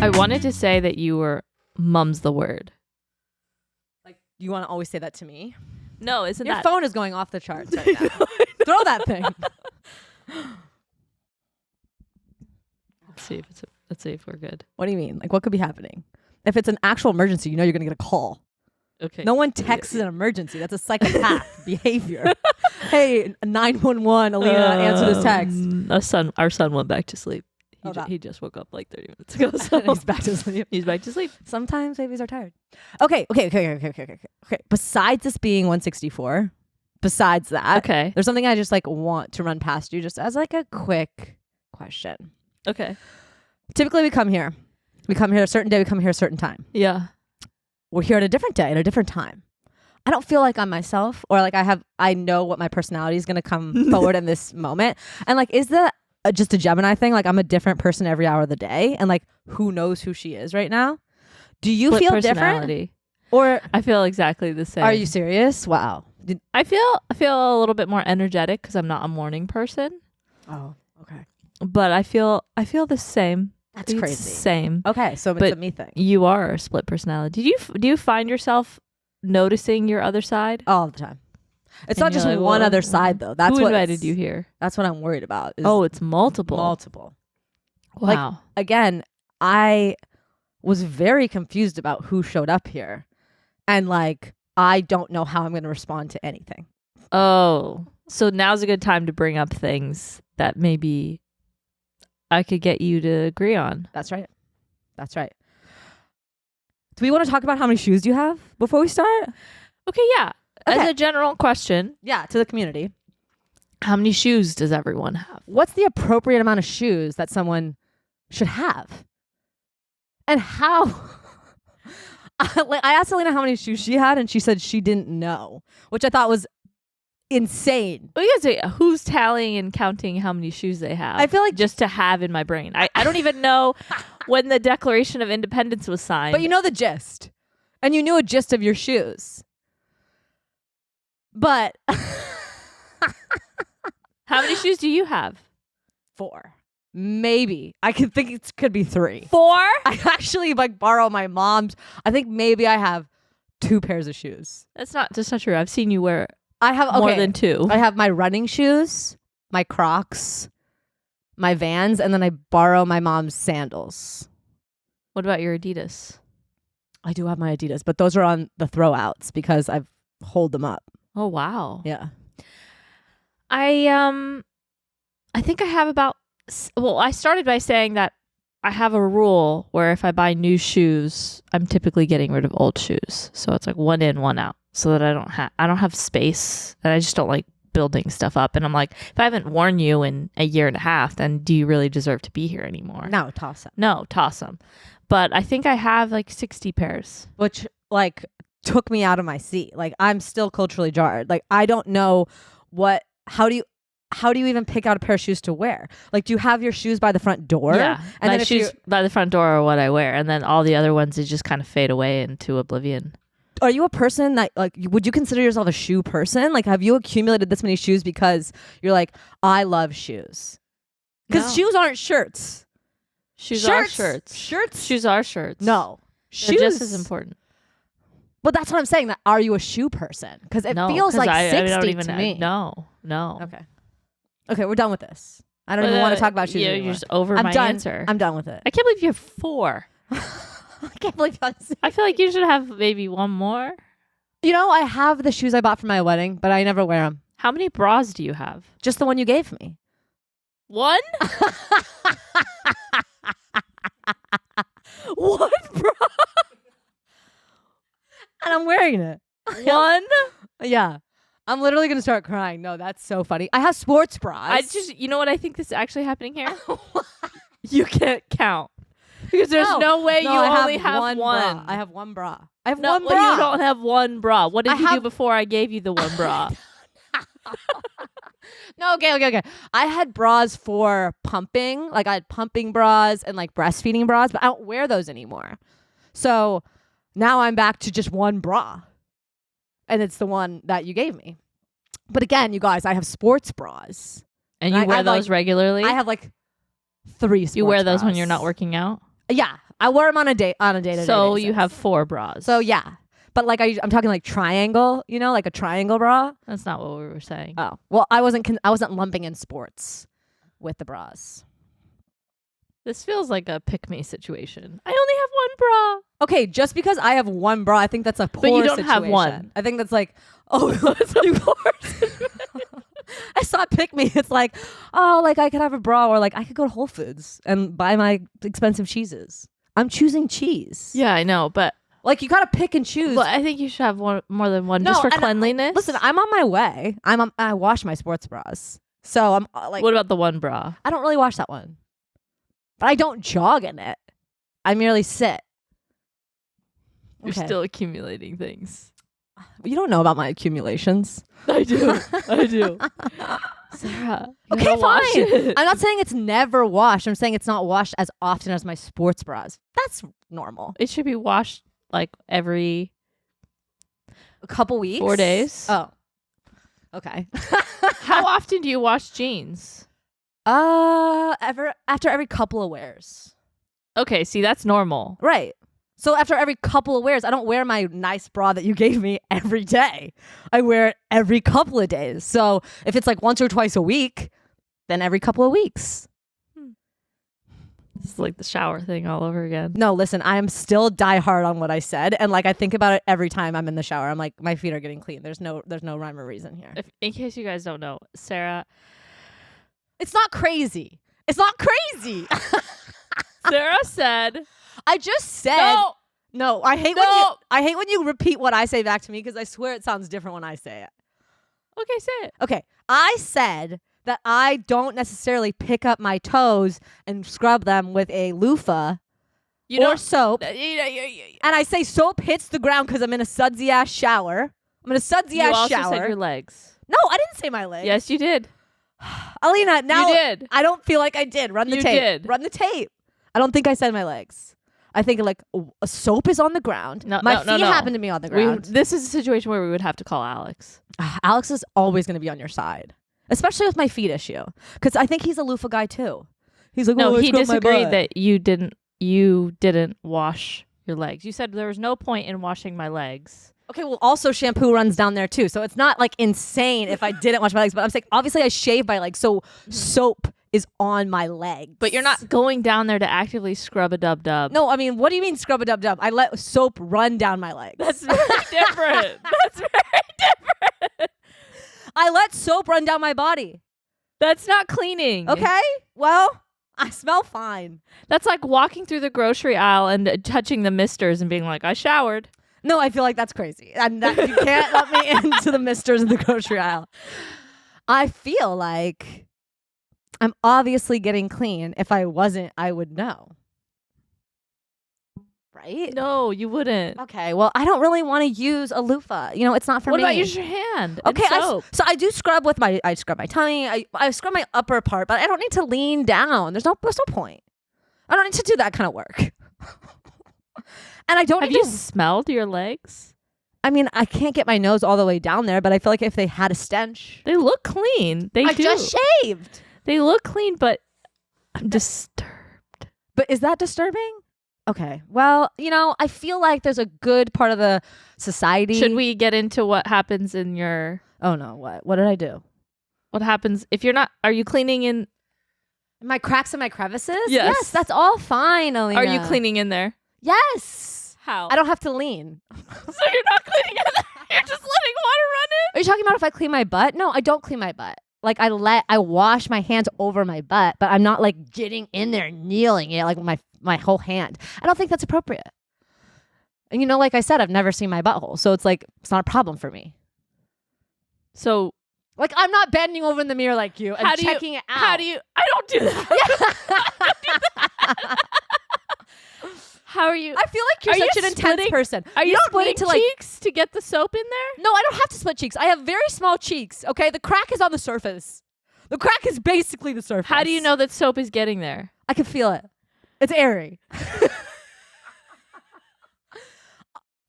I wanted to say that you were mum's the word. Like, you want to always say that to me? No, isn't Your that... phone is going off the charts right now. Throw that thing. Let's see if we're good. What do you mean? Like, what could be happening? If it's an actual emergency, you know you're going to get a call. Okay. No one texts an emergency. That's a psychopath behavior. Hey, 911, Aleena, answer this text. Our son went back to sleep. He just woke up like 30 minutes ago. So he's back to sleep. He's back to sleep. Sometimes babies are tired. Okay. Besides this being 164, besides that, there's something I just like want to run past you just as like a quick question. Okay. Typically we come here a certain day, we come here a certain time. Yeah. We're here at a different day, at a different time. I don't feel like I'm myself, or like I know what my personality is going to come forward in this moment. And like, is that just a Gemini thing? Like, I'm a different person every hour of the day, and like, who knows who she is right now? Do you feel different? Or I feel exactly the same. Are you serious? Wow. I feel a little bit more energetic because I'm not a morning person. Oh, okay. But I feel the same. That's crazy. Same. Okay, so it's a me thing. You are a split personality. Do you find yourself noticing your other side all the time? It's not just like, one other side though. That's who invited you here. That's what I'm worried about. It's multiple. Multiple. Wow. Like, again, I was very confused about who showed up here, and like I don't know how I'm going to respond to anything. Oh, so now's a good time to bring up things that maybe I could get you to agree on. That's right. Do we want to talk about how many shoes you have before we start? Okay, yeah. Okay. As a general question. Yeah, to the community. How many shoes does everyone have? What's the appropriate amount of shoes that someone should have? And how? I asked Aleena how many shoes she had, and she said she didn't know, which I thought was insane. Well, who's tallying and counting how many shoes they have? I feel like just to have in my brain. I don't even know when the Declaration of Independence was signed. But you know the gist. And you knew a gist of your shoes. But how many shoes do you have? 4. Maybe. I could think it could be 3. 4? I actually like borrow my mom's. I think maybe I have 2 pairs of shoes. That's not true. I've seen you wear I have more than 2. I have my running shoes, my Crocs, my Vans, and then I borrow my mom's sandals. What about your Adidas? I do have my Adidas, but those are on the throwouts because I've hold them up. Oh wow. Yeah. I think I have about. Well, I started by saying that I have a rule where if I buy new shoes, I'm typically getting rid of old shoes. So it's like one in, one out, so that I don't have space, and I just don't like building stuff up. And I'm like, if I haven't worn you in a year and a half, then do you really deserve to be here anymore? No, toss them. No, toss them. But I think I have like 60 pairs, which like took me out of my seat. Like, I'm still culturally jarred. Like, I don't know how do you even pick out a pair of shoes to wear? Like, do you have your shoes by the front door? Yeah, and my shoes by the front door are what I wear, and then all the other ones just kind of fade away into oblivion. Are you a person that, like, would you consider yourself a shoe person? Like, have you accumulated this many shoes because you're like, I love shoes? Because shoes aren't shirts. Shoes are shirts. Shoes are shirts. No. Shoes just as important. But that's what I'm saying. That are you a shoe person? Because it feels like 60 to me. No. Okay, we're done with this. I don't even want to talk about shoes anymore. You're just over my answer. I'm done with it. I can't believe you have 4. I can't believe I feel like you should have maybe one more. You know, I have the shoes I bought for my wedding, but I never wear them. How many bras do you have? Just the one you gave me. 1? 1 bra. And I'm wearing it. 1? Yeah. I'm literally going to start crying. No, that's so funny. I have sports bras. You know what I think is actually happening here? You can't count. Because there's no way you only have one. Bra. I have 1 bra. I have 1 bra. You don't have 1 bra. What did you do before I gave you the 1 bra? No, okay. I had bras for pumping. Like, I had pumping bras and like breastfeeding bras, but I don't wear those anymore. So now I'm back to just 1 bra. And it's the one that you gave me. But again, you guys, I have sports bras. And you wear those regularly? I have like 3 sports bras. You wear those when you're not working out? Yeah. I wear them on a day-to-day So basis. you have 4 bras. So yeah. But like I'm talking like triangle, like a triangle bra. That's not what we were saying. Oh. Well, I wasn't lumping in sports with the bras. This feels like a pick-me situation. I only have 1 bra. Okay, just because I have 1 bra, I think that's a poor But you don't situation. have one. I think that's like, oh, that's a poor. I saw it pick me. It's like, oh, like I could have a bra, or like I could go to Whole Foods and buy my expensive cheeses. I'm choosing cheese. Yeah, I know, but Like you gotta pick and choose. I think you should have more than one, No, just for and cleanliness. Listen, I'm on my way. I wash my sports bras, so I'm like, what about the 1 bra? I don't really wash that one, but I don't jog in it. I merely sit. You're still accumulating things. You don't know about my accumulations. I do. I do. Sarah, you Okay, gotta wash fine. it. I'm not saying it's never washed. I'm saying it's not washed as often as my sports bras. That's normal. It should be washed like every A couple weeks. 4 days. Oh. Okay. How often do you wash jeans? After every couple of wears. Okay, see, that's normal. Right. So after every couple of wears, I don't wear my nice bra that you gave me every day. I wear it every couple of days. So if it's like once or twice a week, then every couple of weeks. It's like the shower thing all over again. No, listen, I am still die hard on what I said. And like I think about it every time I'm in the shower. I'm like, my feet are getting clean. There's no rhyme or reason here. In case you guys don't know, Sarah It's not crazy. It's not crazy. Sarah said, I just said no, I hate when you repeat what I say back to me because I swear it sounds different when I say it. Okay, say it. Okay, I said that I don't necessarily pick up my toes and scrub them with a loofah or soap. And I say soap hits the ground because I'm in a sudsy ass shower. I'm in a sudsy ass shower. You also said your legs. No, I didn't say my legs. Yes, you did. Aleena, now you did. I don't feel like I did. Run the You tape. did. Run the tape. I don't think I said my legs. I think like a soap is on the ground. My feet happen to be on the ground. This is a situation where we would have to call Alex. Alex is always going to be on your side, especially with my feet issue, because I think he's a loofah guy too. He's like, no, oh, he disagreed my that you didn't wash your legs. You said there was no point in washing my legs. Okay, well, also shampoo runs down there too, so it's not like insane if I didn't wash my legs. But I'm saying obviously I shave my legs, so soap is on my legs. But you're not going down there to actively scrub a dub-dub. No, I mean, what do you mean scrub a dub-dub? I let soap run down my legs. That's very different. That's very different. I let soap run down my body. That's not cleaning. Okay, well, I smell fine. That's like walking through the grocery aisle and touching the misters and being like, I showered. No, I feel like that's crazy. And that you can't let me into the misters in the grocery aisle. I feel like I'm obviously getting clean. If I wasn't, I would know. Right? No, you wouldn't. Okay, well, I don't really want to use a loofah. It's not for me. What about use your hand? Okay, and soap? so I do scrub with I scrub my tummy. I scrub my upper part, but I don't need to lean down. There's no point. I don't need to do that kind of work. And I don't Have need you to. smelled your legs? I mean, I can't get my nose all the way down there, but I feel like if they had a stench. They look clean. They I do. just shaved. They look clean, but I'm disturbed. But is that disturbing? Okay. Well, I feel like there's a good part of the society. Should we get into what happens in your... Oh, no. What? What did I do? What happens if you're not... Are you cleaning in... My cracks and my crevices? Yes. Yes, that's all fine, Aleena. Are you cleaning in there? Yes. How? I don't have to lean. So you're not cleaning in there? You're just letting water run in? Are you talking about if I clean my butt? No, I don't clean my butt. Like I wash my hands over my butt, but I'm not like getting in there and kneeling it like my whole hand. I don't think that's appropriate. And like I said, I've never seen my butthole, so it's like it's not a problem for me. So like I'm not bending over in the mirror like you and checking it out. How do you... I don't do that. How are you? I feel like you're such an intense person. Are you splitting to cheeks to get the soap in there? No, I don't have to split cheeks. I have very small cheeks, okay? The crack is on the surface. The crack is basically the surface. How do you know that soap is getting there? I can feel it. It's airy.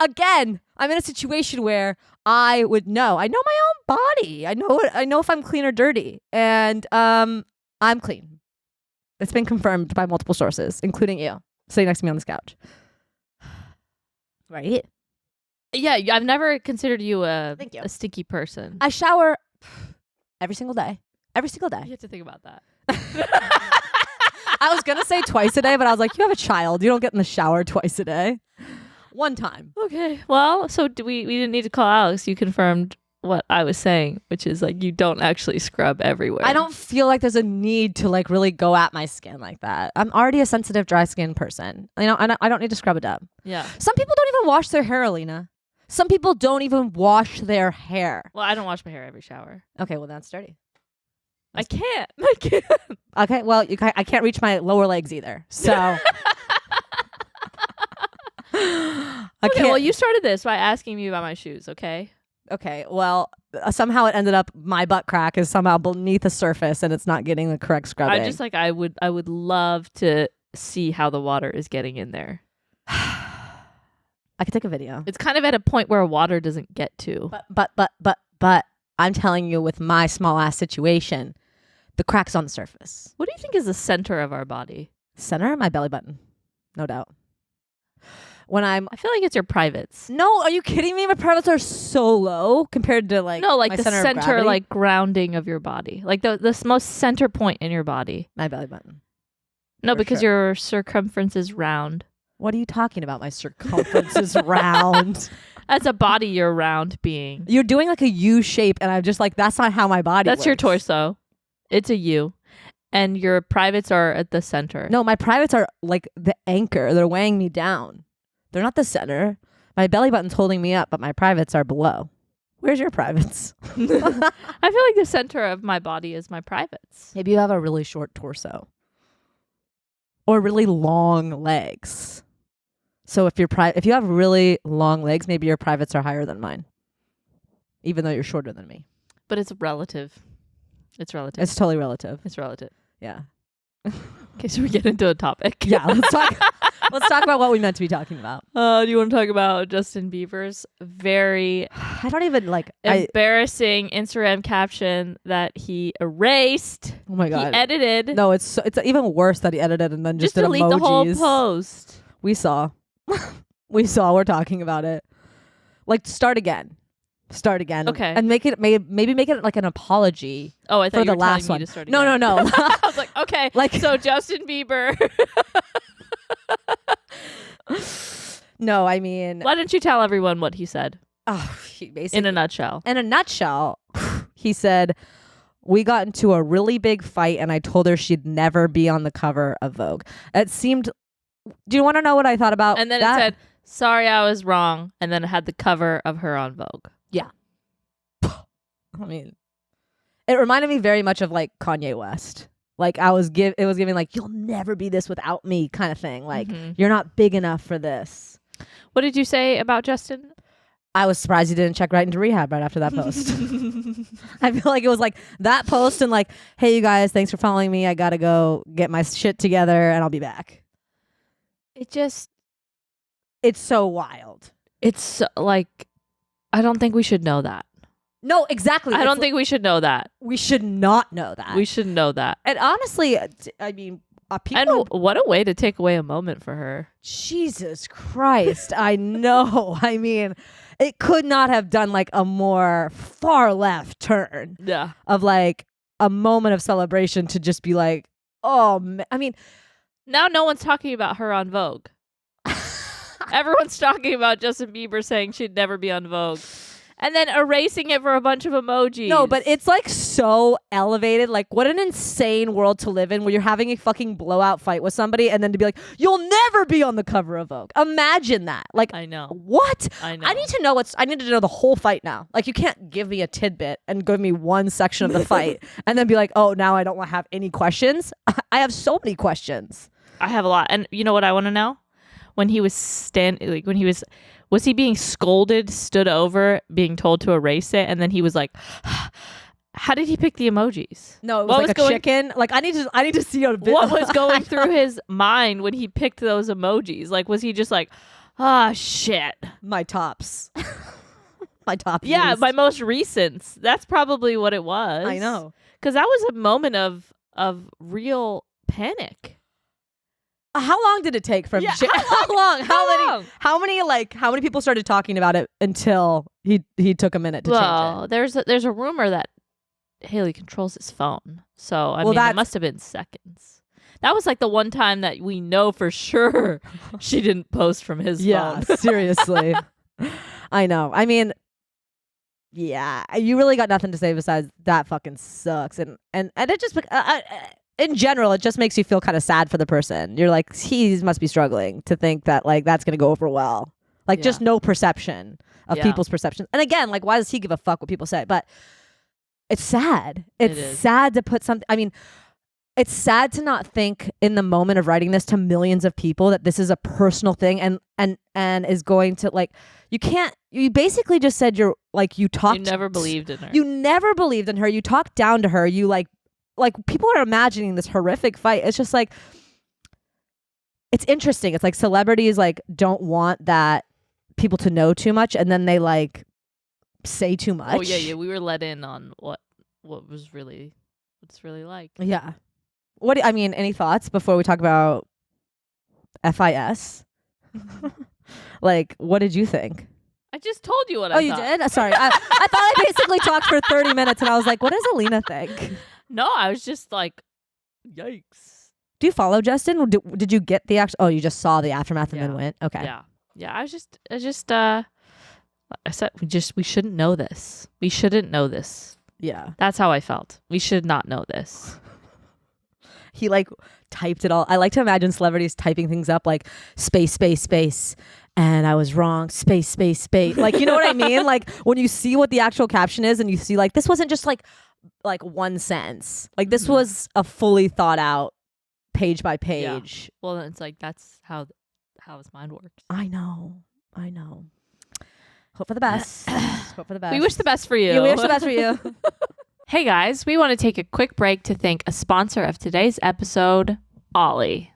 Again, I'm in a situation where I would know. I know my own body. I know if I'm clean or dirty. And I'm clean. It's been confirmed by multiple sources, including you. sitting next to me on this couch. Right? Yeah, I've never considered you Thank you. a stinky person. I shower every single day. Every single day. You have to think about that. I was going to say twice a day, but I was like, you have a child. You don't get in the shower twice a day. One time. Okay. Well, so we didn't need to call Alex. You confirmed what I was saying, which is like you don't actually scrub everywhere. I don't feel like there's a need to like really go at my skin like that. I'm already a sensitive, dry skin person. You know, I don't need to scrub it up. Yeah. Some people don't even wash their hair, Aleena. Some people don't even wash their hair. Well, I don't wash my hair every shower. Okay, well, that's dirty. I can't. I can't. Okay, well, I can't reach my lower legs either. So. Okay, well, you started this by asking me about my shoes, okay? Okay, well, somehow it ended up my butt crack is somehow beneath the surface and it's not getting the correct scrubbing. I just like I would love to see how the water is getting in there. I could take a video. It's kind of at a point where water doesn't get to. But I'm telling you, with my small ass situation, the crack's on the surface. What do you think is the center of our body? Center, my belly button, no doubt. I feel like it's your privates. No, are you kidding me? My privates are so low compared to like no, like my the center like grounding of your body, like the most center point in your body. My belly button. No, For because sure. your circumference is round. What are you talking about? My circumference is round. As a body, you're round being. You're doing like a U shape, and I'm just like, that's not how my body That's works. your torso. It's a U. And your privates are at the center. No, my privates are like the anchor. They're weighing me down. They're not the center. My belly button's holding me up, but my privates are below. Where's your privates? I feel like the center of my body is my privates. Maybe you have a really short torso. Or really long legs. So if you have really long legs, maybe your privates are higher than mine. Even though you're shorter than me. But it's relative. It's relative. It's totally relative. It's relative. Yeah. Okay, so we get into a topic. Yeah, let's talk about what we meant to be talking about. Do you want to talk about Justin Bieber's very I don't even like embarrassing Instagram caption that he erased? Oh my god. He edited. No, it's even worse that he edited and then just did delete emojis. the whole post. We saw. We're talking about it. Like start again. Okay. And maybe make it like an apology. Oh, I thought for you the were last telling one. me to start No. again. I was like, okay. Like so Justin Bieber. No, I mean, Why don't you tell everyone what he said? He basically, In a nutshell. He said, we got into a really big fight and I told her she'd never be on the cover of Vogue. It seemed, do you want to know what I thought about And then that? it said, sorry, I was wrong. And then it had the cover of her on Vogue. Yeah. I mean, it reminded me very much of like Kanye West. Like it was giving like, you'll never be this without me kind of thing. Like you're not big enough for this. What did you say about Justin? I was surprised he didn't check right into rehab right after that post. I feel like it was like that post and like, hey, you guys, thanks for following me. I got to go get my shit together and I'll be back. It's so wild. It's so, like, I don't think we should know that. No, exactly. I don't think we should know that. We should not know that. We should know that. And honestly, I mean, people. And what a way to take away a moment for her. Jesus Christ. I know. I mean, it could not have done like a more far left turn. Yeah. Of like a moment of celebration to just be like, oh, man. I mean, now no one's talking about her on Vogue. Everyone's talking about Justin Bieber saying she'd never be on Vogue. And then erasing it for a bunch of emojis. No, but it's like so elevated. Like, what an insane world to live in where you're having a fucking blowout fight with somebody and then to be like, you'll never be on the cover of Vogue. Imagine that. Like, I know. What? I know. I need to know the whole fight now. Like, you can't give me a tidbit and give me one section of the fight and then be like, oh, now I don't want to have any questions. I have so many questions. I have a lot. And you know what I want to know? When he was was he being scolded, stood over, being told to erase it, and then he was like, how did he pick the emojis? No, it was chicken. Like I need to see a bit. What was going through his mind when he picked those emojis? Like, was he just like, shit. My tops. My top. Yeah, used. my most recents. That's probably what it was. I know. Because that was a moment of real panic. How long did it take from how long? How many people started talking about it until he took a minute to change it? There's a rumor that Haley controls his phone. So I mean, it must have been seconds. That was like the one time that we know for sure she didn't post from his phone. Yeah, seriously. I know. I mean, yeah, you really got nothing to say besides that fucking sucks. And it just in general, it just makes you feel kind of sad for the person. You're like, he must be struggling to think that like that's gonna go over well. Like just no perception of people's perceptions. And again, like why does he give a fuck what people say? But it's sad. It's sad to put something. I mean, it's sad to not think in the moment of writing this to millions of people that this is a personal thing and is going to like you basically just said you never believed in her. You never believed in her. You talked down to her. You like people are imagining this horrific fight. It's just like it's interesting. It's like celebrities like don't want that people to know too much and then they like say too much. Oh yeah, we were let in on what it's really like. Yeah. Any thoughts before we talk about FIS? Like, what did you think? I just told you what I thought. Oh, you did? Sorry. I thought I basically talked for 30 minutes and I was like, what does Aleena think? No, I was just like, yikes. Do you follow Justin? Did you get the actual? Oh, you just saw the aftermath and then went? Okay. Yeah. I said we shouldn't know this. We shouldn't know this. Yeah. That's how I felt. We should not know this. He like typed it all. I like to imagine celebrities typing things up like space, and I was wrong, space. Like, you know what I mean? Like when you see what the actual caption is and you see like, this wasn't just like one sentence. Like this was a fully thought out page by page. Yeah. Well, it's like, that's how his mind works. I know. Hope for the best. Hope for the best. We wish the best for you. Yeah, we wish the best for you. Hey guys, we want to take a quick break to thank a sponsor of today's episode, Ollie.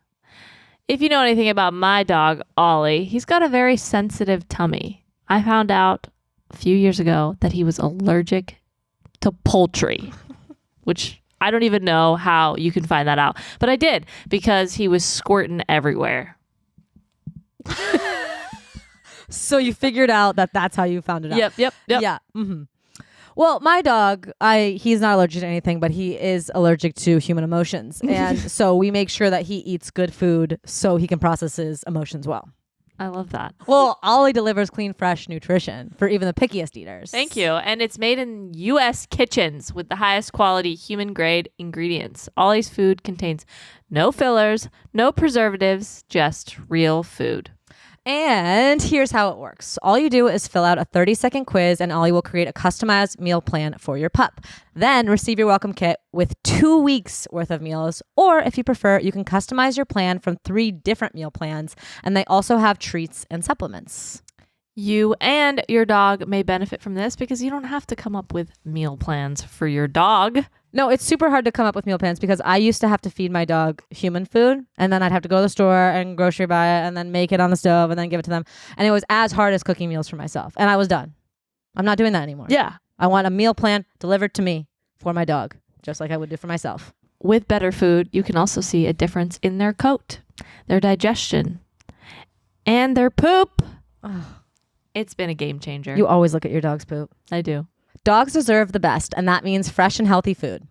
If you know anything about my dog, Ollie, he's got a very sensitive tummy. I found out a few years ago that he was allergic to poultry, which I don't even know how you can find that out. But I did because he was squirting everywhere. So you figured out that that's how you found it out. Yep. Yeah. Mm-hmm. Well, my dog, he's not allergic to anything, but he is allergic to human emotions. And so we make sure that he eats good food so he can process his emotions well. I love that. Well, Ollie delivers clean, fresh nutrition for even the pickiest eaters. Thank you. And it's made in U.S. kitchens with the highest quality human-grade ingredients. Ollie's food contains no fillers, no preservatives, just real food. And here's how it works. All you do is fill out a 30-second quiz and Ollie will create a customized meal plan for your pup. Then receive your welcome kit with 2 weeks worth of meals. Or if you prefer, you can customize your plan from 3 different meal plans. And they also have treats and supplements. You and your dog may benefit from this because you don't have to come up with meal plans for your dog. No, it's super hard to come up with meal plans because I used to have to feed my dog human food and then I'd have to go to the store and grocery buy it and then make it on the stove and then give it to them. And it was as hard as cooking meals for myself. And I was done. I'm not doing that anymore. Yeah. I want a meal plan delivered to me for my dog, just like I would do for myself. With better food, you can also see a difference in their coat, their digestion, and their poop. It's been a game changer. You always look at your dog's poop. I do. Dogs deserve the best, and that means fresh and healthy food.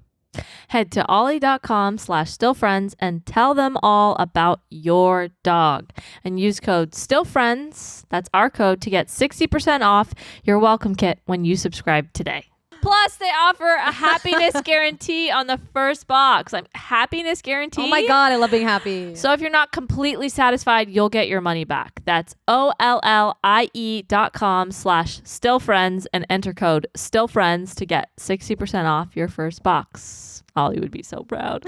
Head to ollie.com/stillfriends and tell them all about your dog. And use code STILLFRIENDS, that's our code, to get 60% off your welcome kit when you subscribe today. Plus, they offer a happiness guarantee on the first box. Happiness guarantee. Oh my God, I love being happy. So if you're not completely satisfied, you'll get your money back. That's ollie.com/stillfriends and enter code STILLFRIENDS to get 60% off your first box. Ollie would be so proud.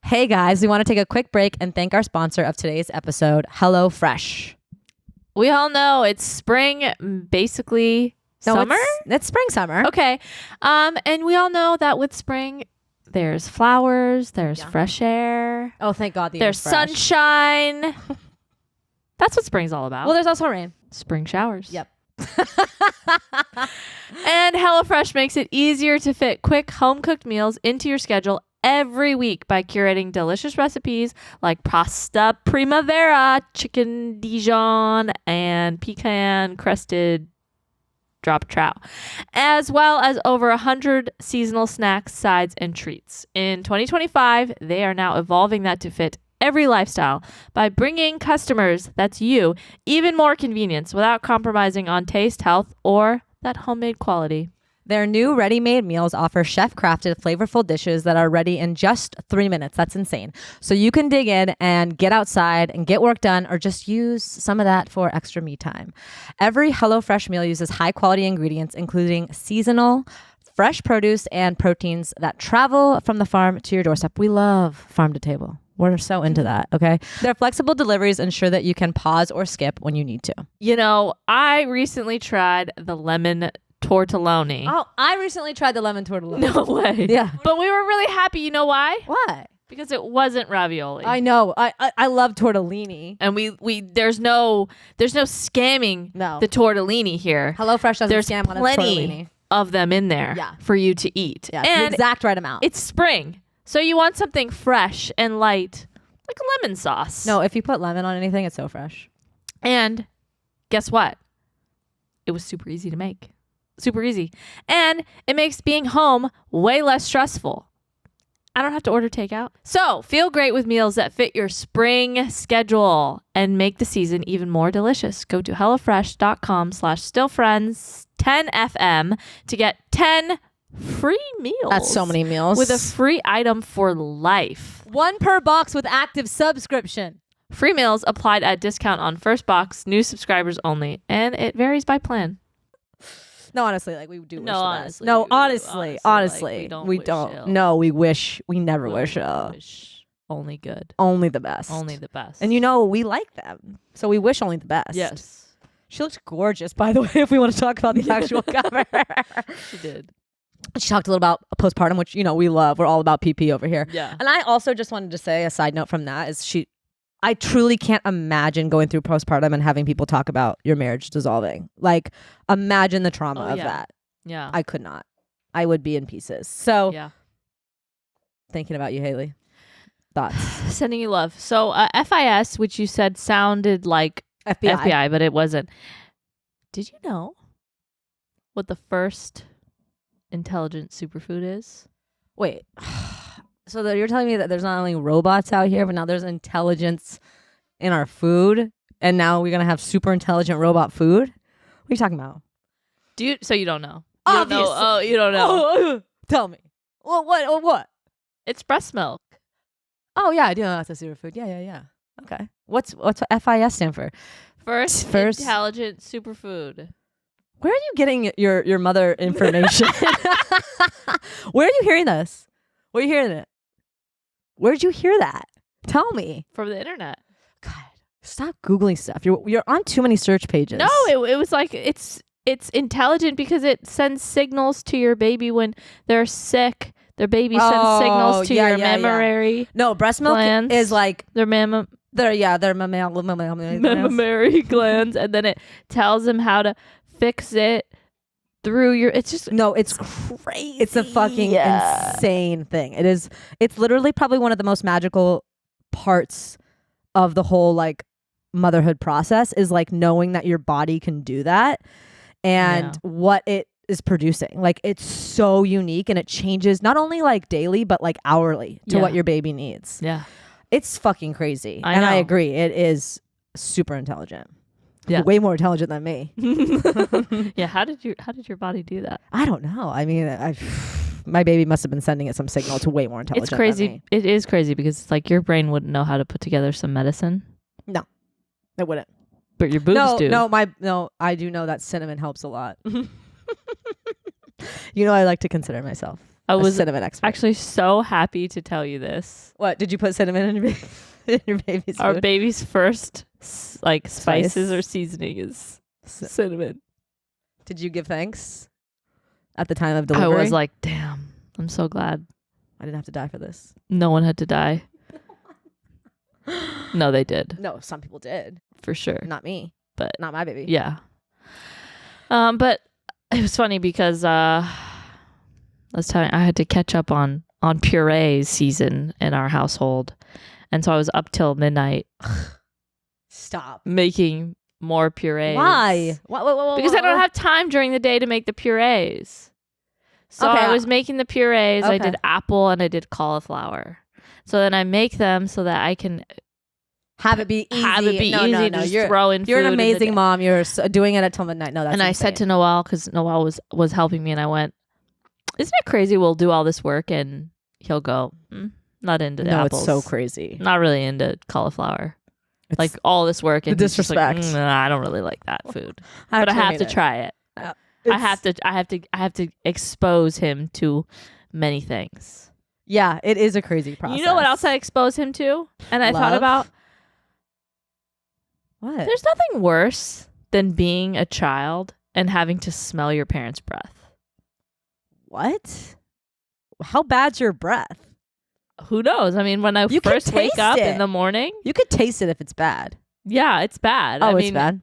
Hey guys, we want to take a quick break and thank our sponsor of today's episode, HelloFresh. We all know it's spring, basically. Summer? It's spring, summer. Okay. And we all know that with spring, there's flowers, there's fresh air. Oh, thank God. There's sunshine. That's what spring's all about. Well, there's also rain. Spring showers. Yep. And HelloFresh makes it easier to fit quick home-cooked meals into your schedule every week by curating delicious recipes like pasta primavera, chicken Dijon, and pecan crusted drop trout, as well as over 100 seasonal snacks, sides, and treats. In 2025, they are now evolving that to fit every lifestyle by bringing customers, that's you, even more convenience without compromising on taste, health, or that homemade quality. Their new ready-made meals offer chef-crafted, flavorful dishes that are ready in just 3 minutes. That's insane. So you can dig in and get outside and get work done, or just use some of that for extra me time. Every HelloFresh meal uses high-quality ingredients, including seasonal, fresh produce, and proteins that travel from the farm to your doorstep. We love farm to table. We're so into that, okay? Their flexible deliveries ensure that you can pause or skip when you need to. You know, I recently tried the lemon tortelloni. Oh, I recently tried the lemon tortelloni. No way. Yeah. But we were really happy. You know why? Why? Because it wasn't ravioli. I know. I love tortellini. And we there's no scamming the tortellini here. HelloFresh doesn't There's scam on its plenty tortellini. of them in there for you to eat. Yeah, and the exact right amount. it's spring. So you want something fresh and light, like lemon sauce. No, if you put lemon on anything, it's so fresh. And guess what? It was super easy to make. Super easy. And it makes being home way less stressful. I don't have to order takeout. So feel great with meals that fit your spring schedule and make the season even more delicious. Go to HelloFresh.com/stillfriends10FM to get 10 free meals. That's so many meals. With a free item for life. 1 per box with active subscription. Free meals applied at discount on first box, new subscribers only, and it varies by plan. No, honestly, like we do wish No, the honestly, best. No, we do. honestly, Honestly, like, we we don't. don't wish ill. No, we wish. We never wish We ill. wish only good. Only the best. Only the best. And you know, we like them. So we wish only the best. Yes. She looks gorgeous, by the way, if we want to talk about the actual cover. She did. She talked a little about postpartum, which, you know, we love. We're all about PP over here. Yeah. And I also just wanted to say a side note from that is I truly can't imagine going through postpartum and having people talk about your marriage dissolving. Like, imagine the trauma of that. Yeah. I could not. I would be in pieces. So, Yeah. thinking about you, Haley. Thoughts? Sending you love. So FIS, which you said sounded like FBI, but it wasn't. Did you know what the first intelligent superfood is? Wait. So you're telling me that there's not only robots out here, but now there's intelligence in our food, and now we're gonna have super intelligent robot food? What are you talking about? So you don't know? You don't know. Obviously. Oh, you don't know. Tell me. Well, what? It's breast milk. Oh yeah, I do know that's a superfood. Yeah. Okay. What's FIS stand for? First intelligent superfood. Where are you getting your mother information? Where are you hearing this? Where are you hearing it? Where did you hear that? Tell me. From the internet. God, stop Googling stuff. You're on too many search pages. No, it was like it's intelligent because it sends signals to your baby when they're sick. Their baby sends signals to your mammary. No, breast milk glands. is like Their mammary glands, and then it tells them how to fix it through your. It's just it's crazy. It's a fucking insane thing. It's literally probably one of the most magical parts of the whole like motherhood process is like knowing that your body can do that and what it is producing. Like, it's so unique, and it changes not only like daily but like hourly to what your baby needs. Yeah. It's fucking crazy. I and know. I agree. It is super intelligent. Yeah. Way more intelligent than me. Yeah. How did your body do that? I don't know. I mean, my baby must have been sending it some signal to way more intelligent. It's crazy. Than me. It is crazy because it's like your brain wouldn't know how to put together some medicine. No, it wouldn't. But your boobs do. No, I do know that cinnamon helps a lot. You know, I like to consider myself a cinnamon expert. Actually so happy to tell you this. What, did you put cinnamon in your baby's food? Our baby's first spices or seasoning is cinnamon. Did you give thanks at the time of delivery? I was like, damn, I'm so glad I didn't have to die for this. no one had to die. No, they did. No, some people did. For sure. Not me. But not my baby. yeah. But it was funny because I was telling I had to catch up on on puree season in our household. And so I was up till midnight Stop. making more purees. Why? Because I don't have time during the day to make the purees. So Okay, I was making the purees. I okay. did apple and I did cauliflower. So then I make them so that I can have it be easy. have it be no, easy no, to no. just You're throw in you're food an in the amazing day. mom. You're doing it until midnight. No, that's And I said to Noelle, because Noelle was helping me, and I went, "Isn't it crazy? We'll do all this work, and he'll go, not into the no, apples. it's so crazy. Not really into cauliflower. It's Like all this work, and the he's just like, disrespect. nah, I don't really like that food, but I have to try it. I have to expose him to many things. Yeah, it is a crazy process. You know what else I expose him to? And I thought Love? about, What? there's nothing worse than being a child and having to smell your parents' breath. What? How bad's your breath? Who knows? I mean, when I You can first wake taste up it. in the morning, You could taste it if it's bad. yeah, it's bad. Oh, I it's mean, bad.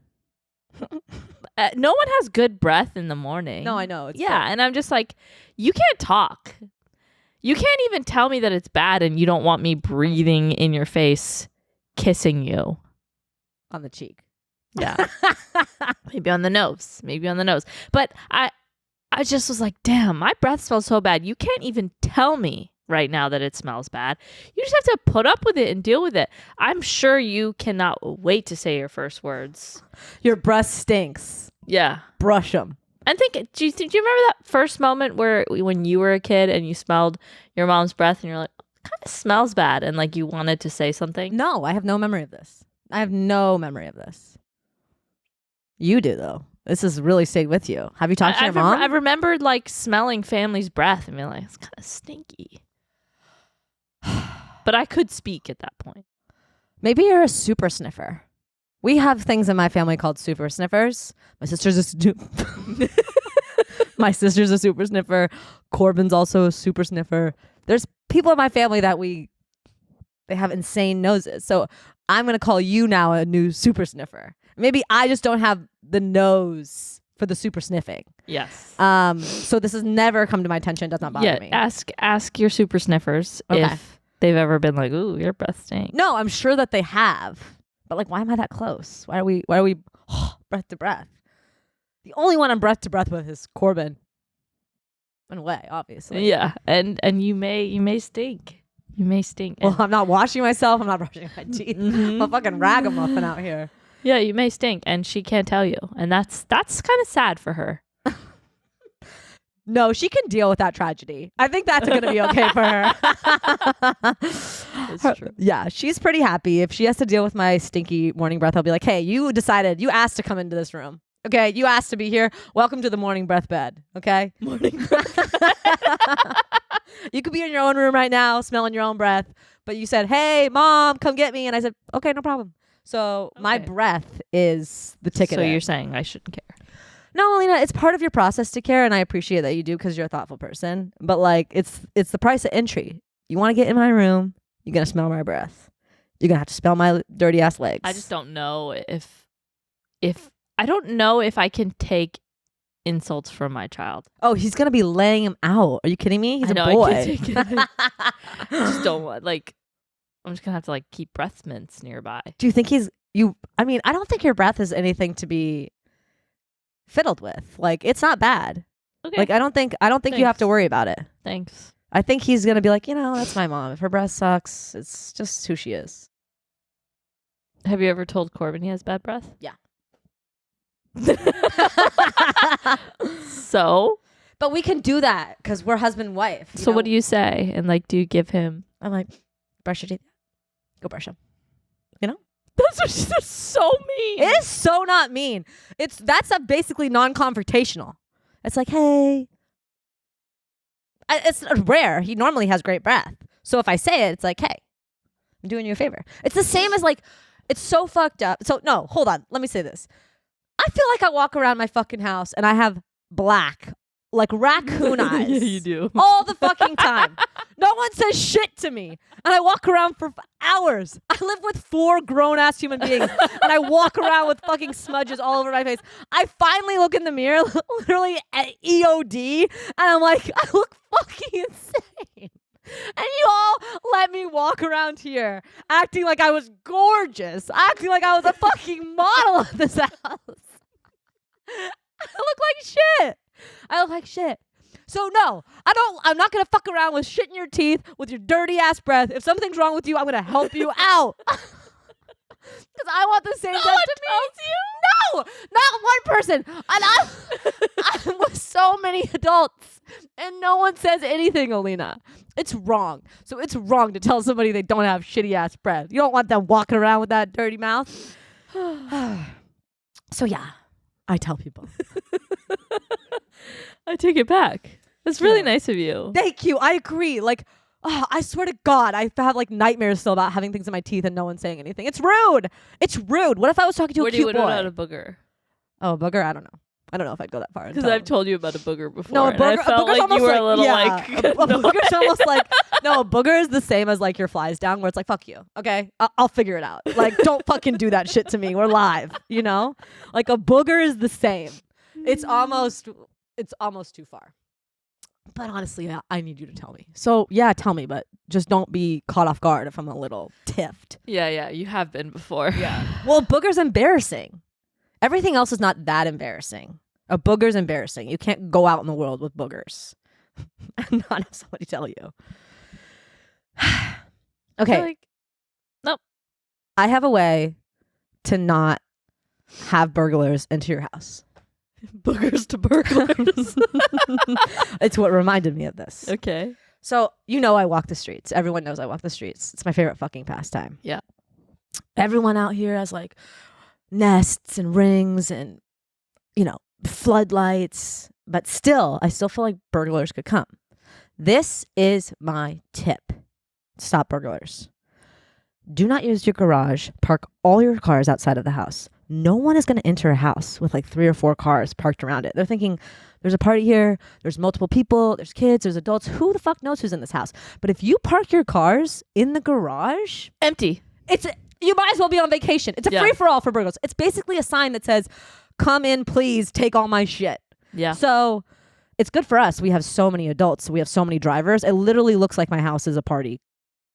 No one has good breath in the morning. No, I know. It's Yeah, and I'm just like, you can't talk. You can't even tell me that it's bad and you don't want me breathing in your face, kissing you. on the cheek. Yeah. Maybe on the nose. But I just was like, damn, my breath smells so bad. You can't even tell me right now that it smells bad. You just have to put up with it and deal with it. I'm sure you cannot wait to say your first words. Your breath stinks. Yeah. Brush them. And do you remember that first moment when you were a kid and you smelled your mom's breath and you're like, it kind of smells bad, and like you wanted to say something? No, I have no memory of this. You do, though. This has really stayed with you. Have you talked to your mom? I remembered like smelling family's breath and being like, it's kind of stinky. But I could speak at that point. Maybe you're a super sniffer. We have things in my family called super sniffers. My sister's my sister's a super sniffer. Corbin's also a super sniffer. There's people in my family that they have insane noses. So I'm going to call you now a new super sniffer. Maybe I just don't have the nose for the super sniffing. Yes. So this has never come to my attention. It does not bother me. Ask your super sniffers if they've ever been like, ooh, your breath stinks. No, I'm sure that they have. But like, why am I that close? Why are we breath to breath? The only one I'm breath to breath with is Corbin. In a way, obviously. Yeah. And you may stink. You may stink. Well, I'm not washing myself. I'm not brushing my teeth. I'm a fucking ragamuffin out here. Yeah, you may stink, and she can't tell you. And that's kind of sad for her. No, she can deal with that tragedy. I think that's going to be okay for her. It's true. Yeah, she's pretty happy. If she has to deal with my stinky morning breath, I'll be like, hey, you asked to come into this room. Okay, you asked to be here. Welcome to the morning breath bed. Okay? Morning breath. You could be in your own room right now, smelling your own breath, but you said, hey, mom, come get me. And I said, okay, no problem. So my breath is the ticket. So in. you're saying I shouldn't care. No, Aleena, it's part of your process to care, and I appreciate that you do because you're a thoughtful person. But like, it's the price of entry. You want to get in my room, you're gonna smell my breath. You're gonna have to smell my dirty ass legs. I just don't know if I don't know if I can take insults from my child. Oh, he's gonna be laying him out. Are you kidding me? He's a boy. I can't take it. I just don't want, like, I'm just gonna have to like keep breath mints nearby. Do you think I mean, I don't think your breath is anything to be fiddled with. Like, it's not bad. Okay. Like, I don't think you have to worry about it. Thanks. I think he's gonna be like, that's my mom. If her breath sucks, it's just who she is. Have you ever told Corbin he has bad breath? Yeah. So? But we can do that because we're husband and wife. So what do you say? And like, do you give him? I'm like, brush your teeth. Go brush them. That's so mean. It is so not mean. That's basically non-confrontational. It's like, hey. It's rare. He normally has great breath. So if I say it, it's like, hey, I'm doing you a favor. It's the same as like, it's so fucked up. So no, hold on. Let me say this. I feel like I walk around my fucking house and I have black, like raccoon eyes. Yeah, you do. All the fucking time. No one says shit to me. And I walk around for hours. I live with 4 grown-ass human beings. And I walk around with fucking smudges all over my face. I finally look in the mirror, literally at EOD. And I'm like, I look fucking insane. walk around here acting like I was gorgeous, acting like I was a fucking model of this house. I look like shit. So no, I'm not gonna fuck around with shit in your teeth with your dirty ass breath. If something's wrong with you, I'm gonna help you out. Because I want the same No thing one to me. tells you? No, not one person. And I'm with so many adults, and no one says anything, Aleena. It's wrong. So it's wrong to tell somebody they don't have shitty ass breath. You don't want them walking around with that dirty mouth. So yeah, I tell people. I take it back. That's really Yeah. nice of you. Thank you. I agree. Like, I swear to God, I have like nightmares still about having things in my teeth and no one saying anything. It's rude. It's rude. What if I was talking to Where a do you cute know boy? about a booger? Oh, a booger? I don't know. I don't know if I'd go that far. Because I've told you about a booger before. No, a and I booger. felt like you were a little like. a booger's almost like no. A booger is the same as like your flies down, where it's like fuck you. Okay, I'll figure it out. Like don't fucking do that shit to me. We're live. You know, like a booger is the same. It's almost too far. But honestly, I need you to tell me. So yeah, tell me, but just don't be caught off guard if I'm a little tiffed. Yeah, you have been before. Yeah. Well, booger's embarrassing. Everything else is not that embarrassing. A booger's embarrassing. You can't go out in the world with boogers and not have somebody tell you. Okay. Like, nope. I have a way to not have burglars into your house. Boogers to burglars. It's what reminded me of this. Okay. So, you know I walk the streets. Everyone knows I walk the streets. It's my favorite fucking pastime. Yeah. Everyone out here has like nests and rings and, floodlights. But still, I still feel like burglars could come. This is my tip. Stop burglars. Do not use your garage. Park all your cars outside of the house. No one is going to enter a house with like 3 or 4 cars parked around it. They're thinking there's a party here. There's multiple people. There's kids. There's adults. Who the fuck knows who's in this house? But if you park your cars in the garage, Empty. you might as well be on vacation. It's a free for all for burglars. It's basically a sign that says, "Come in, please. Take all my shit." Yeah. So it's good for us. We have so many adults. We have so many drivers. It literally looks like my house is a party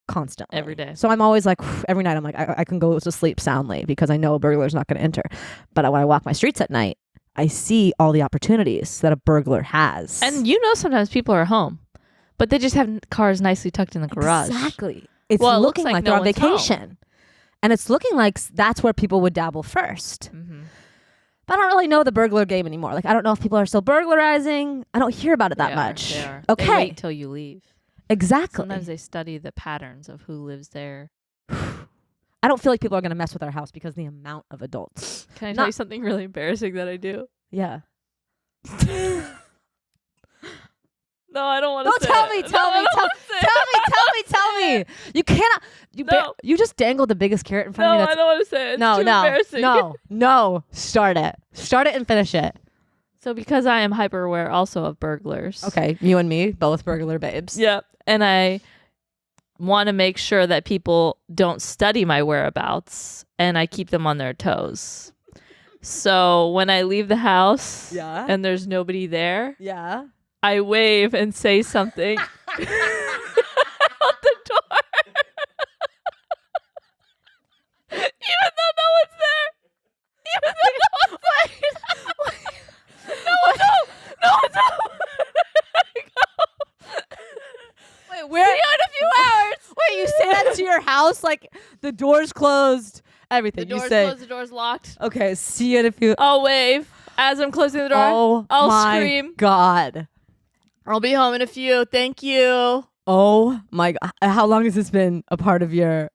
constantly. Every day. So I'm always like, every night I'm like, I can go to sleep soundly because I know a burglar's not going to enter. But when I walk my streets at night, I see all the opportunities that a burglar has. And sometimes people are home, but they just have cars nicely tucked in the garage. Exactly. It's Well, it looking looks like like no they're on one's home. vacation. And it's looking like that's where people would dabble first. Mm-hmm. But I don't really know the burglar game anymore. Like, I don't know if people are still burglarizing. I don't hear about it that much. They are. Okay. They wait till you leave. Exactly. Sometimes they study the patterns of who lives there. I don't feel like people are going to mess with our house because the amount of adults. Can I tell you something really embarrassing that I do? Yeah. No, I don't want to Don't say tell it. me. No, Tell I me. don't Tell wanna say it. me. You cannot. No. You just dangled the biggest carrot in front No, of me. I don't want to say it. It's No, too no, embarrassing. no. Start it. Start it and finish it. So because I am hyper aware also of burglars. Okay. You and me, both burglar babes. Yep. And I want to make sure that people don't study my whereabouts and I keep them on their toes. So when I leave the house Yeah. and there's nobody there, Yeah. I wave and say something out the door. Even though no one's there. Even though no one's there. No one's home. No one's home. Wait, where? See you in a few hours. Wait, you say that to your house? Like, the door's closed, everything. The door's you say, closed, the door's locked. okay, see you in a few. I'll wave as I'm closing the door. Oh, I'll my scream. God. I'll be home in a few. Thank you. Oh, my God. How long has this been a part of your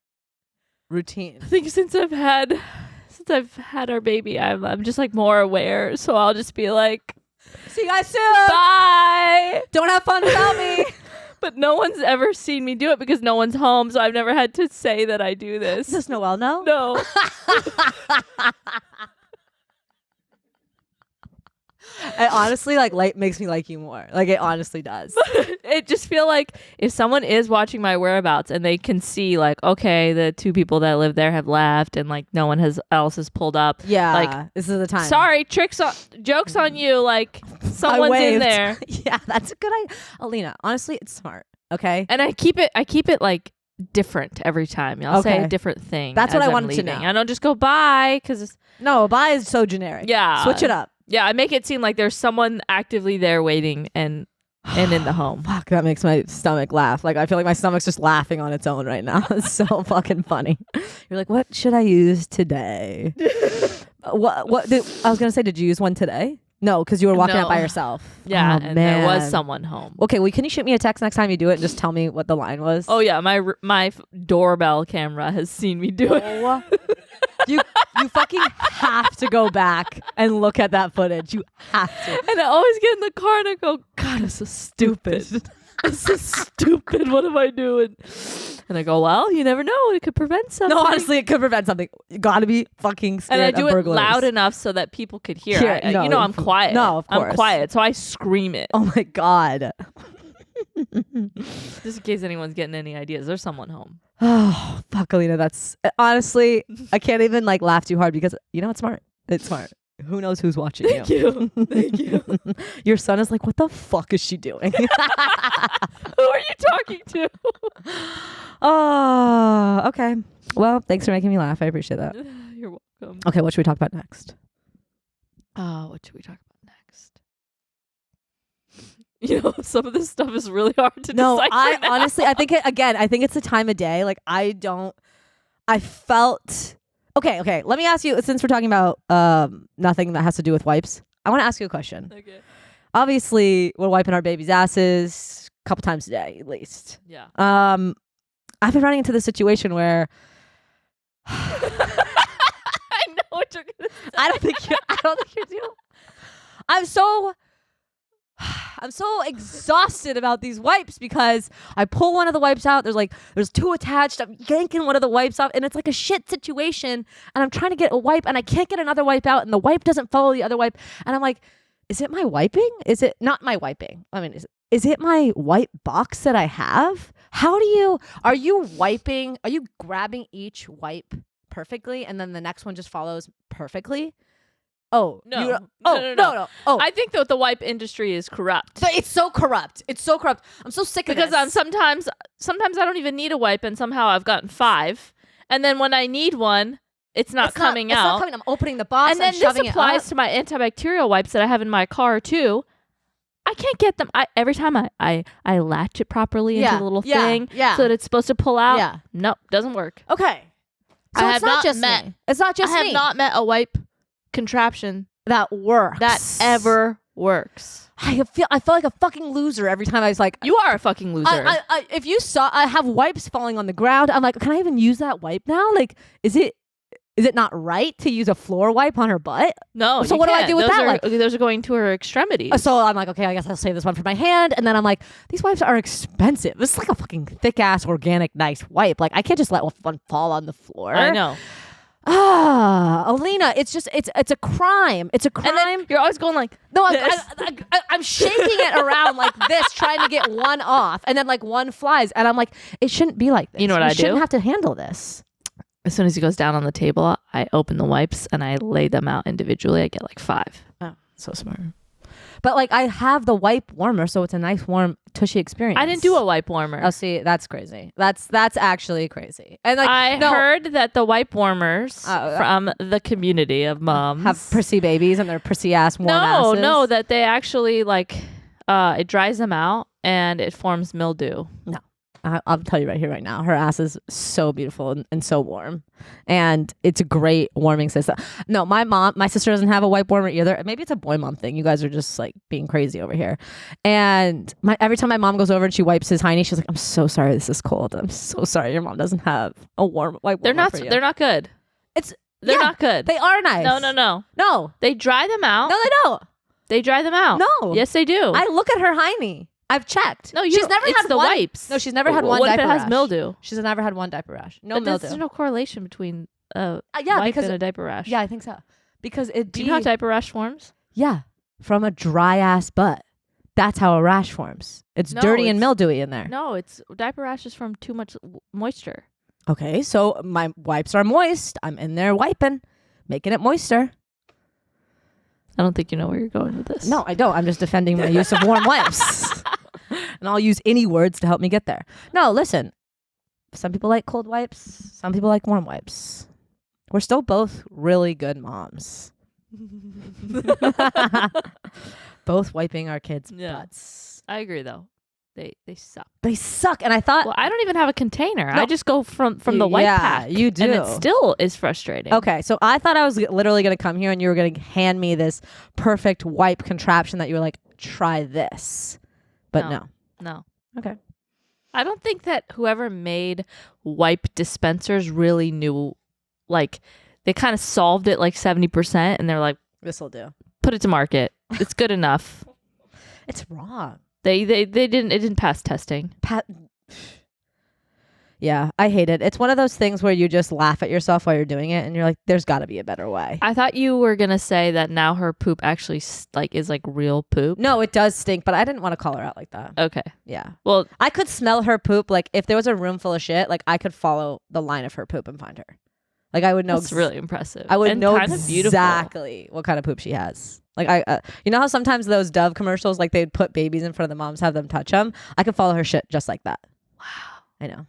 routine? I think since I've had our baby, I'm just like more aware. So I'll just be like, See you guys soon. bye. Don't have fun without me. But no one's ever seen me do it because no one's home. So I've never had to say that I do this. Does Noelle know? No. It honestly makes me like you more. Like, it honestly does. It just feel like if someone is watching my whereabouts and they can see like, okay, the 2 people that live there have left and like no one else has pulled up. Yeah. Like, this is the time. sorry, jokes on you. Like someone's in waved. there. Yeah, that's a good idea. Aleena, honestly, it's smart. Okay. And I keep it like different every time. I'll say Okay. a different thing. That's what as I I'm wanted to leaving. know. I don't just go bye because No, bye is so generic. yeah, Switch it up. Yeah, I make it seem like there's someone actively there waiting and in the home. Fuck, that makes my stomach laugh. Like, I feel like my stomach's just laughing on its own right now. It's so fucking funny. You're like, what should I use today? What I was going to say, did you use one today? No, because you were walking out by yourself. Yeah, Oh, and man. there was someone home. Okay, well, can you shoot me a text next time you do it and just tell me what the line was? Oh yeah, my doorbell camera has seen me do it. Oh, you fucking have to go back and look at that footage. You have to. And I always get in the car and I go, God, I'm so stupid. This is stupid. What am I doing? And I go, well, you never know. It could prevent something. No, honestly, it could prevent something. You gotta be fucking scared and I do of it burglars. loud enough so that people could hear. No, you know, I'm quiet. No, of course. I'm quiet, so I scream it. Oh my God. Just in case anyone's getting any ideas. There's someone home. Oh, fuck, Aleena. That's honestly, I can't even like laugh too hard because you know it's smart. It's smart. Who knows who's watching Thank you. Thank you. Your son is like, what the fuck is she doing? Who are you talking to? Oh, okay. Well, thanks for making me laugh. I appreciate that. You're welcome. Okay, what should we talk about next? What should we talk about next? You know, some of this stuff is really hard to No, decipher I now. honestly, I think it's the time of day. Like, I felt. Okay. Let me ask you, since we're talking about nothing that has to do with wipes, I want to ask you a question. Okay. Obviously, we're wiping our baby's asses a couple times a day, at least. Yeah. I've been running into this situation where I know what you're gonna say. I don't think you're doing. I'm so exhausted about these wipes because I pull one of the wipes out. There's two attached. I'm yanking one of the wipes off, and it's like a shit situation. And I'm trying to get a wipe, and I can't get another wipe out, and the wipe doesn't follow the other wipe. And I'm like, is it my wiping? Is it not my wiping? I mean, is it my wipe box that I have? Are you grabbing each wipe perfectly, and then the next one just follows perfectly? Oh, No. No. Oh, I think that the wipe industry is corrupt. but it's so corrupt. I'm so sick of Because this. I'm sometimes I don't even need a wipe, and somehow I've gotten 5, and then when I need one, it's not coming It's out. not coming. I'm opening the box And then and shoving this applies it up. to my antibacterial wipes that I have in my car too. I can't get them. Every time I latch it properly into the little thing so that it's supposed to pull out. Yeah. Nope, doesn't work. Okay. So I it's have not not just met- me. It's not just I have me. not met a wipe contraption that works. that ever works. I feel like a fucking loser every time I was like, You are a fucking loser. if you saw, I have wipes falling on the ground. I'm like, can I even use that wipe now? Like, is it not right to use a floor wipe on her butt? no. So you what do I can't. do with Those that are- wipe? Those are going to her extremities. So I'm like, okay, I guess I'll save this one for my hand. And then I'm like, these wipes are expensive. This is like a fucking thick ass, organic, nice wipe. Like, I can't just let one fall on the floor. I know. Aleena, it's a crime. It's a crime. And then you're always going like, No, this. I'm shaking it around like this, trying to get one off, and then like one flies, and I'm like, it shouldn't be like this. You know what I do? Shouldn't have to handle this. as soon as he goes down on the table, I open the wipes and I lay them out individually. I get like 5. Oh, so smart. But like I have the wipe warmer, so it's a nice warm tushy experience. I didn't do a wipe warmer. Oh, see, that's crazy. That's actually crazy. And like I heard that the wipe warmers Oh, from the community of moms have prissy babies and their prissy ass warm asses. No, that they actually like it dries them out and it forms mildew. No. I'll tell you right here, right now. Her ass is so beautiful and so warm. And it's a great warming system. No, my sister doesn't have a wipe warmer either. Maybe it's a boy mom thing. You guys are just like being crazy over here. And every time my mom goes over and she wipes his hiney, she's like, I'm so sorry this is cold. I'm so sorry your mom doesn't have a warm wipe warmer for you. They're not good. They're not good. They are nice. No. They dry them out. No, they don't. They dry them out. No. Yes, they do. I look at her hiney. I've checked. No, she's never it's had the one. wipes. No, she's never had one What diaper if it has rash. mildew? She's never had one diaper rash. No But mildew. there's no correlation between a yeah, wipe because and a diaper rash. Yeah, I think so. Because it. Do you know how diaper rash forms? Yeah, from a dry ass butt. That's how a rash forms. It's dirty and mildewy in there. No, it's diaper rash is from too much moisture. Okay, so my wipes are moist. I'm in there wiping, making it moister. I don't think you know where you're going with this. No, I don't. I'm just defending my use of warm wipes. And I'll use any words to help me get there. No, listen. Some people like cold wipes. Some people like warm wipes. We're still both really good moms. Both wiping our kids' butts. I agree though. They suck. They suck. And I thought, well, I don't even have a container. No. I just go from the white pack. You do. And it still is frustrating. Okay, so I thought I was literally going to come here and you were going to hand me this perfect wipe contraption that you were like, try this. But no. Okay. I don't think that whoever made wipe dispensers really knew, like, they kind of solved it like 70% and they're like, this will do. Put it to market. It's good enough. It's wrong. It didn't pass testing. Yeah, I hate it. It's one of those things where you just laugh at yourself while you're doing it and you're like, there's got to be a better way. I thought you were going to say that now her poop actually is like real poop. No, it does stink, but I didn't want to call her out like that. Okay. Yeah. Well, I could smell her poop. Like if there was a room full of shit, like I could follow the line of her poop and find her. Like I would know. That's really impressive. I would and know kind of exactly what kind of poop she has. Like you know how sometimes those Dove commercials, like they'd put babies in front of the moms, have them touch them. I could follow her shit just like that. Wow. I know.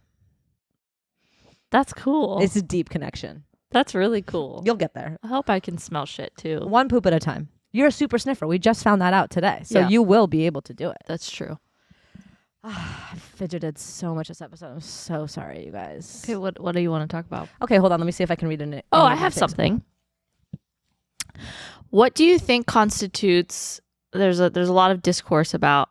That's cool. It's a deep connection. That's really cool. You'll get there. I hope I can smell shit too. One poop at a time. You're a super sniffer. We just found that out today. So you will be able to do it. That's true. I fidgeted so much this episode. I'm so sorry, you guys. Okay, what do you want to talk about? Okay, hold on. Let me see if I can read it. Oh, I have something. What do you think constitutes? There's a lot of discourse about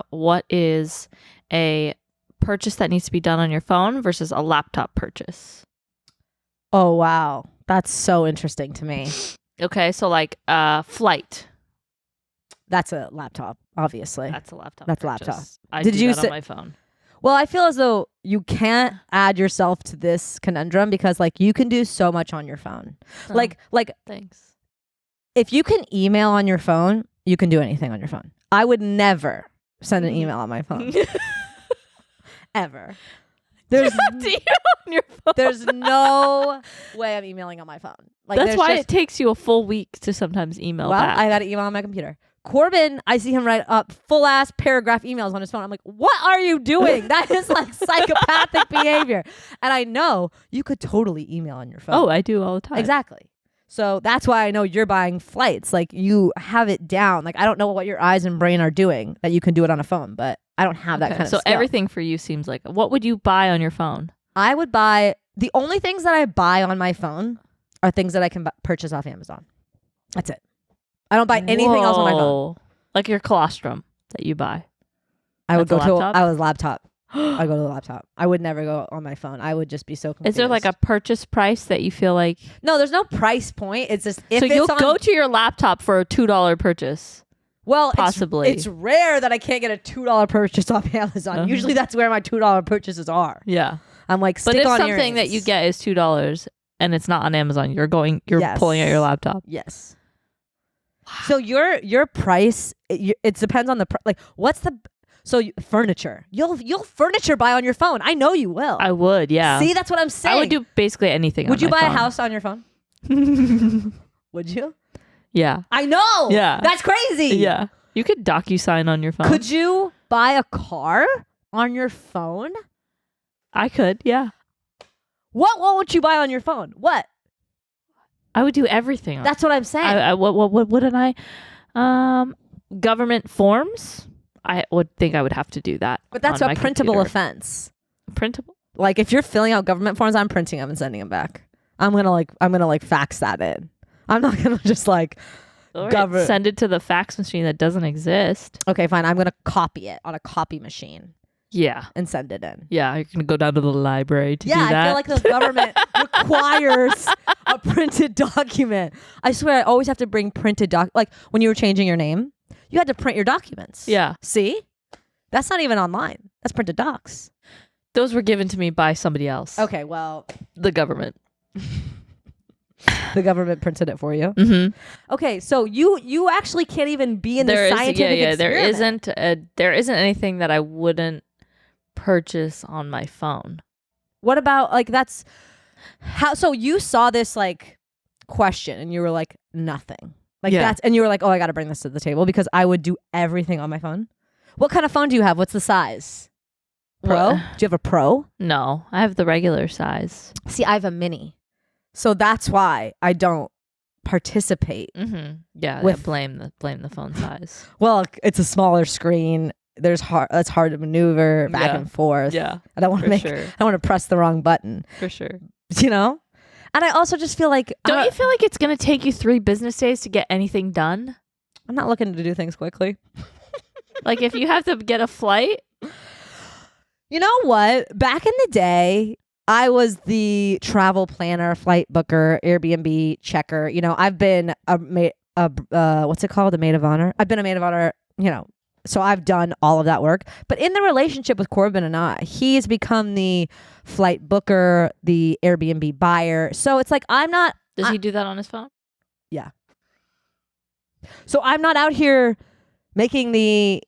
what is a purchase that needs to be done on your phone versus a laptop purchase. Oh wow, that's so interesting to me. Okay, so like flight. That's a laptop, obviously. That's a laptop. That's purchase. laptop. I Did do you that on my phone? Well, I feel as though you can't add yourself to this conundrum because like you can do so much on your phone. Oh, like thanks. If you can email on your phone, you can do anything on your phone. I would never send an email on my phone. Ever. There's on your phone. There's no way I'm emailing on my phone. Like that's why it takes you a full week to sometimes email back. I got to email on my computer. Corbin, I see him write up full ass paragraph emails on his phone. I'm like, what are you doing? That is like psychopathic behavior. And I know you could totally email on your phone. Oh, I do all the time. Exactly. So that's why I know you're buying flights. Like you have it down. Like I don't know what your eyes and brain are doing that you can do it on a phone, but I don't have that kind of skill. So everything for you seems like, what would you buy on your phone? I would buy, the only things that I buy on my phone are things that I can purchase off Amazon. That's it. I don't buy anything else on my phone. Like your colostrum that you buy. I would go to a laptop. I go to the laptop. I would never go on my phone. I would just be so confused. Is there like a purchase price that you feel like? No, there's no price point. It's just if so you'll go to your laptop for a $2 purchase. Well, possibly. It's rare that I can't get a $2 purchase off Amazon. Usually that's where my $2 purchases are. Yeah. I'm like, but if something earrings. that you get is $2 and it's not on Amazon, you're pulling out your laptop. Yes. Wow. So your price, it depends on the like. What's the furniture? You'll furniture buy on your phone. I know you will. I would. Yeah. See, that's what I'm saying. I would do basically anything. Would you buy phone. a house on your phone? Would you? Yeah. I know. Yeah. That's crazy. Yeah. You could DocuSign on your phone. Could you buy a car on your phone? I could. Yeah. What would you buy on your phone? What? I would do everything. That's what I'm saying. What wouldn't I? Government forms. I would think I would have to do that. But that's a printable offense. Printable? Like if you're filling out government forms, I'm printing them and sending them back. I'm gonna fax that in. I'm not gonna just like send it to the fax machine that doesn't exist. Okay, fine. I'm gonna copy it on a copy machine. Yeah. And send it in. Yeah, you're going to go down to the library to do that. Yeah, I feel like the government requires a printed document. I swear I always have to bring printed like when you were changing your name, you had to print your documents. Yeah. See? That's not even online. That's printed docs. Those were given to me by somebody else. Okay, well. The government. The government printed it for you? Mm-hmm. Okay, so you actually can't even be in the scientific experiment. There isn't anything that I wouldn't purchase on my phone. What about like that's how so you saw this like question and you were like nothing like that's and you were like, oh, I got to bring this to the table because I would do everything on my phone. What kind of phone do you have? What's the size? Pro? What? Do you have a Pro? No, I have the regular size. See, I have a mini. So that's why I don't participate. Mm-hmm. Yeah, With- blame the phone size. Well, it's a smaller screen. That's hard to maneuver back and forth. Yeah, I don't want to sure. I don't want to press the wrong button. For sure. You know? And I also just feel like Don't you feel like it's going to take you 3 business days to get anything done? I'm not looking to do things quickly. Like if you have to get a flight? You know what? Back in the day, I was the travel planner, flight booker, Airbnb checker. You know, I've been what's it called? A maid of honor. I've been a maid of honor, you know, so I've done all of that work. But in the relationship with Corbin and I, he's become the flight booker, the Airbnb buyer. So it's like Does he do that on his phone? Yeah. So I'm not out here making the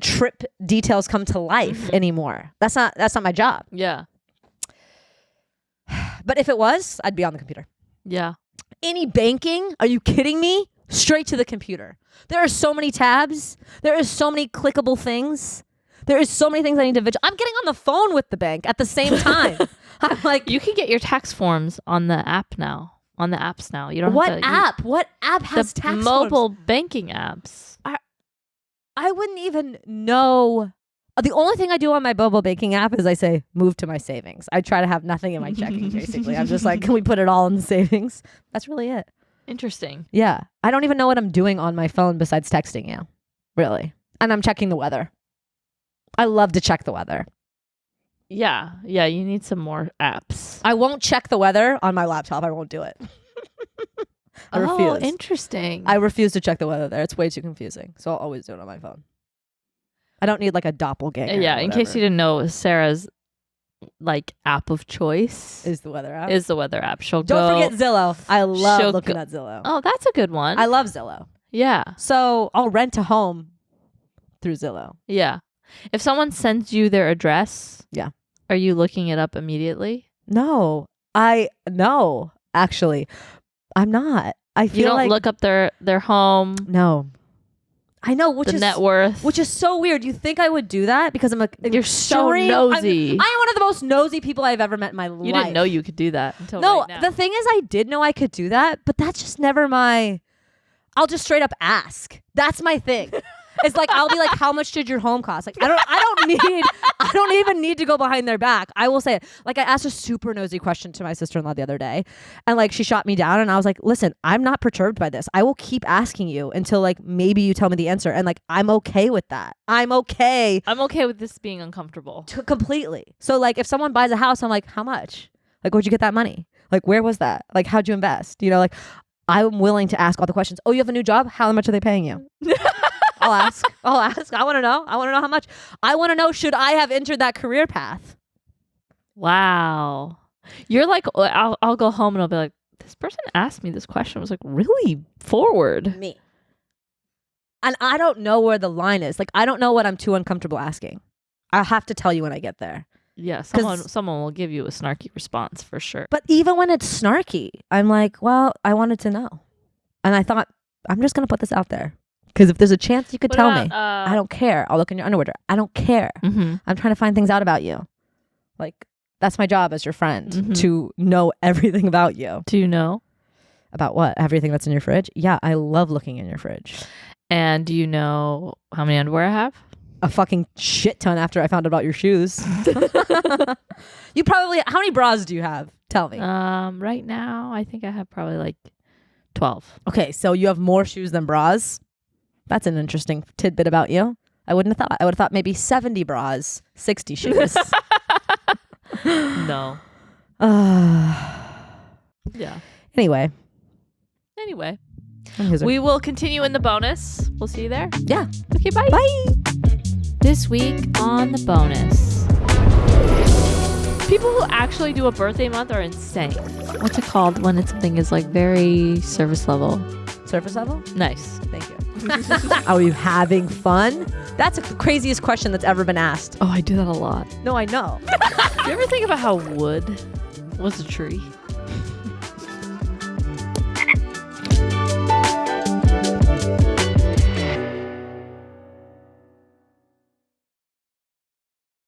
trip details come to life anymore. That's not my job. Yeah. But if it was, I'd be on the computer. Yeah. Any banking? Are you kidding me? Straight to the computer. There are so many tabs. There are so many clickable things. There is so many things I need to I'm getting on the phone with the bank at the same time. I'm like, You can get your tax forms on the app now. On the apps now. You don't what have to, app? What app has the tax mobile forms? banking apps. I wouldn't even know. The only thing I do on my mobile banking app is I say move to my savings. I try to have nothing in my checking, basically. I'm just like, can we put it all in the savings? That's really it. Interesting. Yeah. I don't even know what I'm doing on my phone besides texting you. Really. And I'm checking the weather. I love to check the weather. Yeah. Yeah. You need some more apps. I won't check the weather on my laptop. I won't do it. I refuse. Oh, interesting. I refuse to check the weather there. It's way too confusing. So I'll always do it on my phone. I don't need like a doppelganger. Yeah. In case you didn't know, Sarah's like app of choice is the weather app. is the weather app. She'll Don't go. forget Zillow. I love she'll looking go- at Zillow. Oh, that's a good one. I love Zillow. Yeah. So I'll rent a home through Zillow. Yeah. If someone sends you their address, Yeah. Are you looking it up immediately? No, actually, I'm not. I feel You don't like look up their home, no. I know, which the is net worth. which is so weird. You think I would do that because I'm a You're so extreme- nosy. I'm one of the most nosy people I've ever met in my life. You didn't know you could do that until No, right now. the thing is, I did know I could do that, but that's just never my. I'll just straight up ask. That's my thing. It's like I'll be like, "How much did your home cost?" Like I don't even need to go behind their back. I will say it. Like I asked a super nosy question to my sister-in-law the other day, and like she shot me down, and I was like, "Listen, I'm not perturbed by this. I will keep asking you until like maybe you tell me the answer." And like I'm okay with that. I'm okay with this being uncomfortable. completely. So like if someone buys a house, I'm like, "How much? Like where'd you get that money? Like where was that? Like how'd you invest?" You know, like I'm willing to ask all the questions. Oh, you have a new job? How much are they paying you? I'll ask. I want to know. I want to know how much. I want to know, should I have entered that career path? Wow. You're like, I'll go home and I'll be like, this person asked me this question. I was like, really forward. Me. And I don't know where the line is. Like, I don't know what I'm too uncomfortable asking. I'll have to tell you when I get there. Yeah, someone will give you a snarky response for sure. But even when it's snarky, I'm like, well, I wanted to know. And I thought, I'm just going to put this out there. Because if there's a chance you could tell me, I don't care. I'll look in your underwear. I don't care. Mm-hmm. I'm trying to find things out about you. Like, that's my job as your friend, to know everything about you. Do you know? About what? Everything that's in your fridge? Yeah, I love looking in your fridge. And do you know how many underwear I have? A fucking shit ton after I found out about your shoes. You probably, how many bras do you have? Tell me. Right now, I think I have probably like 12. Okay, so you have more shoes than bras? That's an interesting tidbit about you. I wouldn't have thought. I would have thought maybe 70 bras, 60 shoes. No. Yeah. Anyway. We will continue in the bonus. We'll see you there. Yeah. Okay, bye. Bye. This week on the bonus. People who actually do a birthday month are insane. What's it called when something is like very service level? Surface level? Nice. Thank you. Are you having fun? That's the craziest question that's ever been asked. Oh, I do that a lot. No, I know. Do you ever think about how wood was a tree?